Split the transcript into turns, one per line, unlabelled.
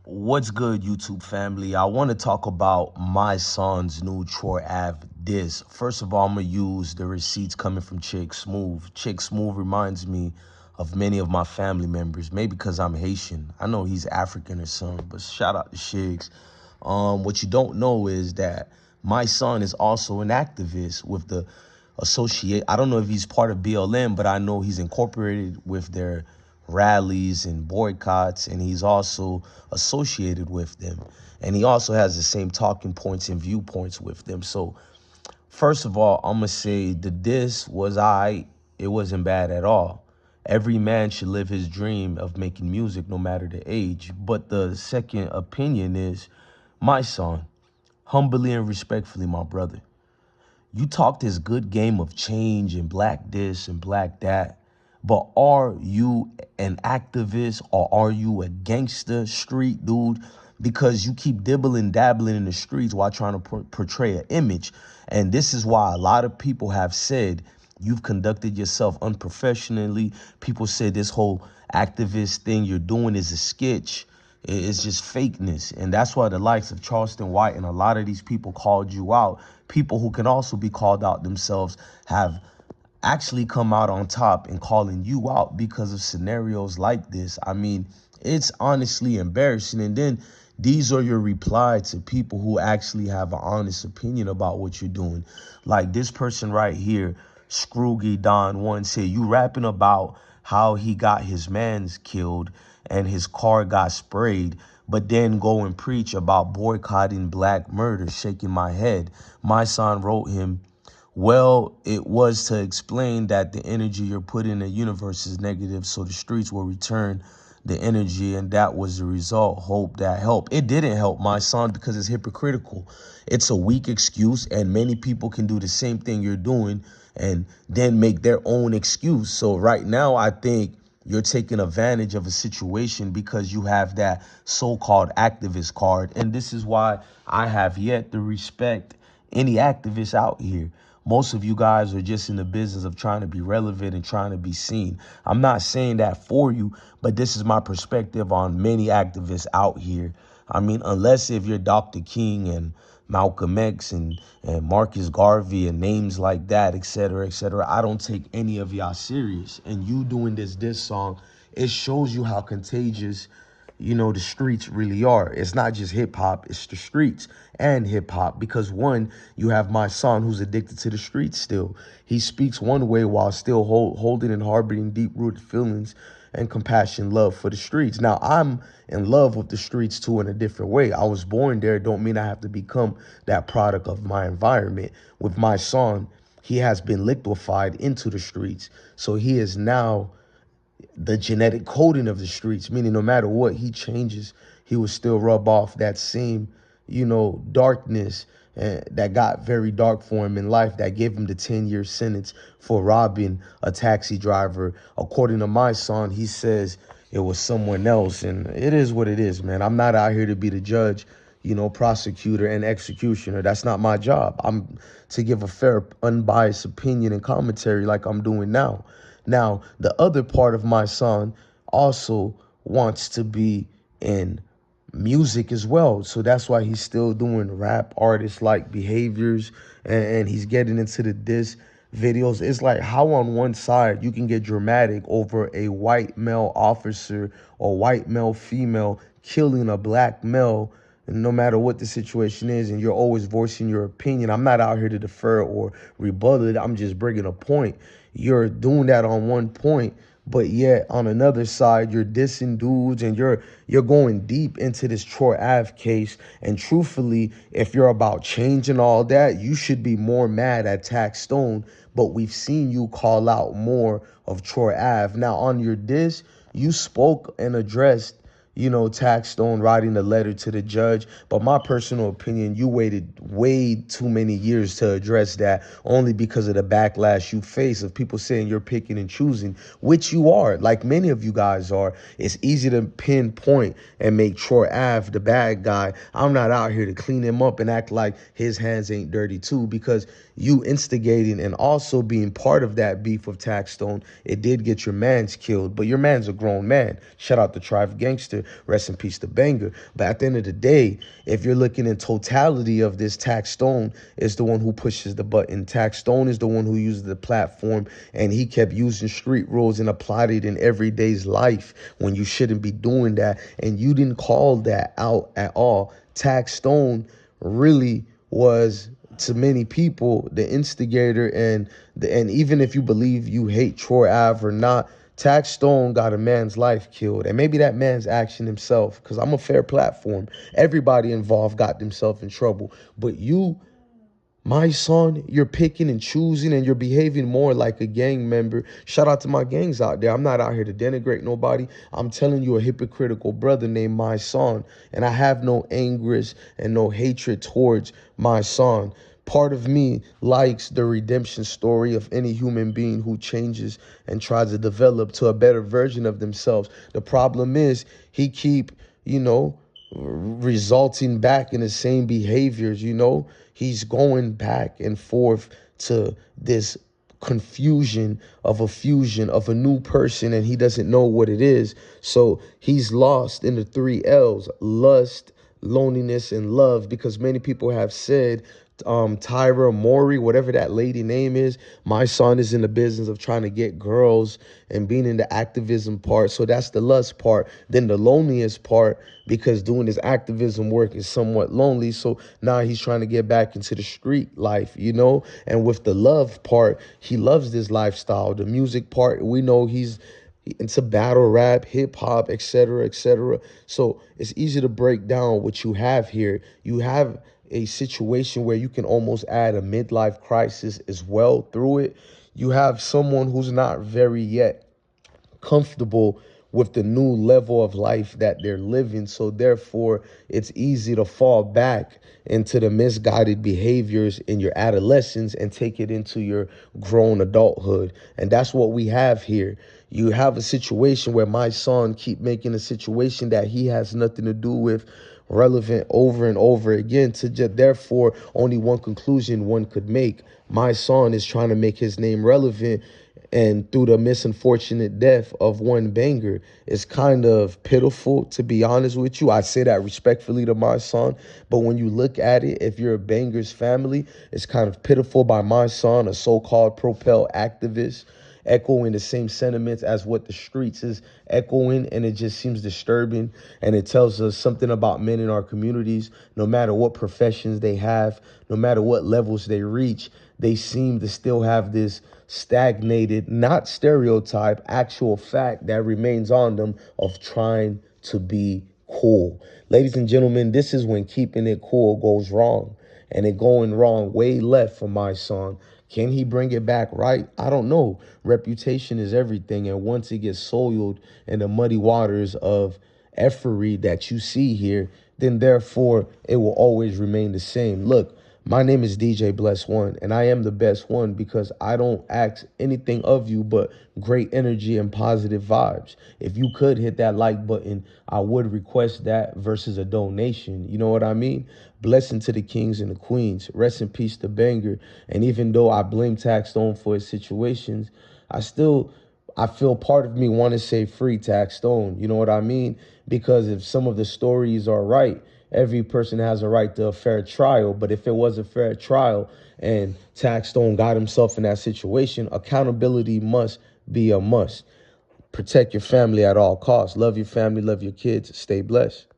What's good, YouTube family? I want to talk about Mysonne's new Troy Ave diss. First of all, I'm going to use the receipts coming from Chick Smooth. Chick Smooth reminds me of many of my family members, maybe because I'm Haitian. I know he's African or something, but shout out to Shigs. What you don't know is that my son is also an activist with the associate. I don't know if he's part of BLM, but I know he's incorporated with their rallies and boycotts, and he's also associated with them. And he also has the same talking points and viewpoints with them. So first of all, I'm gonna say the diss was it wasn't bad at all. Every man should live his dream of making music no matter the age. But the second opinion is, my son, humbly and respectfully, my brother, you talk this good game of change and black this and black that, but are you an activist or are you a gangster street dude? Because you keep dibbling, dabbling in the streets while trying to portray an image. And this is why a lot of people have said you've conducted yourself unprofessionally. People say this whole activist thing you're doing is a sketch. It's just fakeness. And that's why the likes of Charleston White and a lot of these people called you out. People who can also be called out themselves have actually come out on top and calling you out because of scenarios like this. I mean, it's honestly embarrassing. And then these are your reply to people who actually have an honest opinion about what you're doing. Like this person right here, Scroogy Don One, said, you rapping about how he got his mans killed and his car got sprayed, but then go and preach about boycotting black murder, shaking my head. My son wrote him, well, it was to explain that the energy you're putting in the universe is negative, so the streets will return the energy, and that was the result. Hope that helped. It didn't help, my son, because it's hypocritical. It's a weak excuse, and many people can do the same thing you're doing and then make their own excuse. So right now, I think you're taking advantage of a situation because you have that so-called activist card. And this is why I have yet to respect any activists out here. Most of you guys are just in the business of trying to be relevant and trying to be seen. I'm not saying that for you, but this is my perspective on many activists out here. I mean, unless if you're Dr. King and Malcolm X and Marcus Garvey and names like that, et cetera, I don't take any of y'all serious. And you doing this song, it shows you how contagious, the streets really are. It's not just hip hop, it's the streets and hip hop. Because one, you have my son who's addicted to the streets still. He speaks one way while still holding and harboring deep rooted feelings and compassion, love for the streets. Now, I'm in love with the streets too in a different way. I was born there. Don't mean I have to become that product of my environment. With my son, he has been liquefied into the streets. So he is now the genetic coding of the streets, meaning no matter what he changes, he will still rub off that same, darkness that got very dark for him in life, that gave him the 10-year sentence for robbing a taxi driver. According to my son, he says it was someone else. And it is what it is, man. I'm not out here to be the judge, prosecutor and executioner. That's not my job. I'm to give a fair, unbiased opinion and commentary like I'm doing now. Now, the other part of my son also wants to be in music as well. So that's why he's still doing rap artist-like behaviors and he's getting into the diss videos. It's like how on one side you can get dramatic over a white male officer or white male female killing a black male, and no matter what the situation is, and you're always voicing your opinion. I'm not out here to defer or rebuttal it. I'm just bringing a point. You're doing that on one point, but yet on another side, you're dissing dudes and you're going deep into this Troy Ave case. And truthfully, if you're about change and all that, you should be more mad at Taxstone. But we've seen you call out more of Troy Ave. Now, on your diss, you spoke and addressed Taxstone writing a letter to the judge. But my personal opinion, you waited way too many years to address that, only because of the backlash you face of people saying you're picking and choosing, which you are, like many of you guys are. It's easy to pinpoint and make Troy Ave the bad guy. I'm not out here to clean him up and act like his hands ain't dirty too, because you instigating and also being part of that beef with Taxstone, it did get your mans killed, but your man's a grown man. Shout out to Tribe Gangster. Rest in peace to Banger. But at the end of the day, if you're looking in totality of this, Taxstone is the one who pushes the button. Taxstone is the one who uses the platform, and he kept using street rules and applied it in everyday's life when you shouldn't be doing that. And you didn't call that out at all. Taxstone really was, to many people, the instigator, and even if you believe you hate Troy Ave or not, Taxstone got a man's life killed, and maybe that man's action himself, because I'm a fair platform. Everybody involved got themselves in trouble, but you, my son, you're picking and choosing, and you're behaving more like a gang member. Shout out to my gangs out there. I'm not out here to denigrate nobody. I'm telling you, a hypocritical brother named Mysonne, and I have no anguish and no hatred towards Mysonne. Part of me likes the redemption story of any human being who changes and tries to develop to a better version of themselves. The problem is he keep, resulting back in the same behaviors. He's going back and forth to this confusion of a fusion of a new person, and he doesn't know what it is. So he's lost in the 3 L's: lust, loneliness, and love, because many people have said, Tyra Mori, whatever that lady name is, Mysonne is in the business of trying to get girls and being in the activism part. So that's the lust part. Then the loneliest part, because doing his activism work is somewhat lonely. So now he's trying to get back into the street life, And with the love part, he loves this lifestyle. The music part, we know he's into battle rap, hip hop, etc., etc. So it's easy to break down what you have here. You have a situation where you can almost add a midlife crisis as well through it. You have someone who's not very yet comfortable with the new level of life that they're living. So therefore, it's easy to fall back into the misguided behaviors in your adolescence and take it into your grown adulthood. And that's what we have here. You have a situation where Mysonne keep making a situation that he has nothing to do with relevant over and over again, to just, therefore, only one conclusion one could make: Mysonne is trying to make his name relevant, and through the misunfortunate death of one Banger. It's kind of pitiful, to be honest with you. I say that respectfully to Mysonne, but when you look at it, if you're a Banger's family, it's kind of pitiful by Mysonne, a so-called propel activist, echoing the same sentiments as what the streets is echoing, and it just seems disturbing. And it tells us something about men in our communities. No matter what professions they have, no matter what levels they reach, they seem to still have this stagnated, not stereotype, actual fact that remains on them of trying to be cool. Ladies and gentlemen, this is when keeping it cool goes wrong, and it going wrong way left for Mysonne. Can he bring it back right? I don't know. Reputation is everything. And once it gets soiled in the muddy waters of effery that you see here, then therefore it will always remain the same. Look, my name is DJ Bless One, and I am the best one because I don't ask anything of you but great energy and positive vibes. If you could hit that like button, I would request that versus a donation. You know what I mean? Blessing to the kings and the queens. Rest in peace to Banger. And even though I blame Taxstone for his situations, I feel part of me want to say free Taxstone. You know what I mean? Because if some of the stories are right, every person has a right to a fair trial. But if it was a fair trial and Taxstone got himself in that situation, accountability must be a must. Protect your family at all costs. Love your family, love your kids. Stay blessed.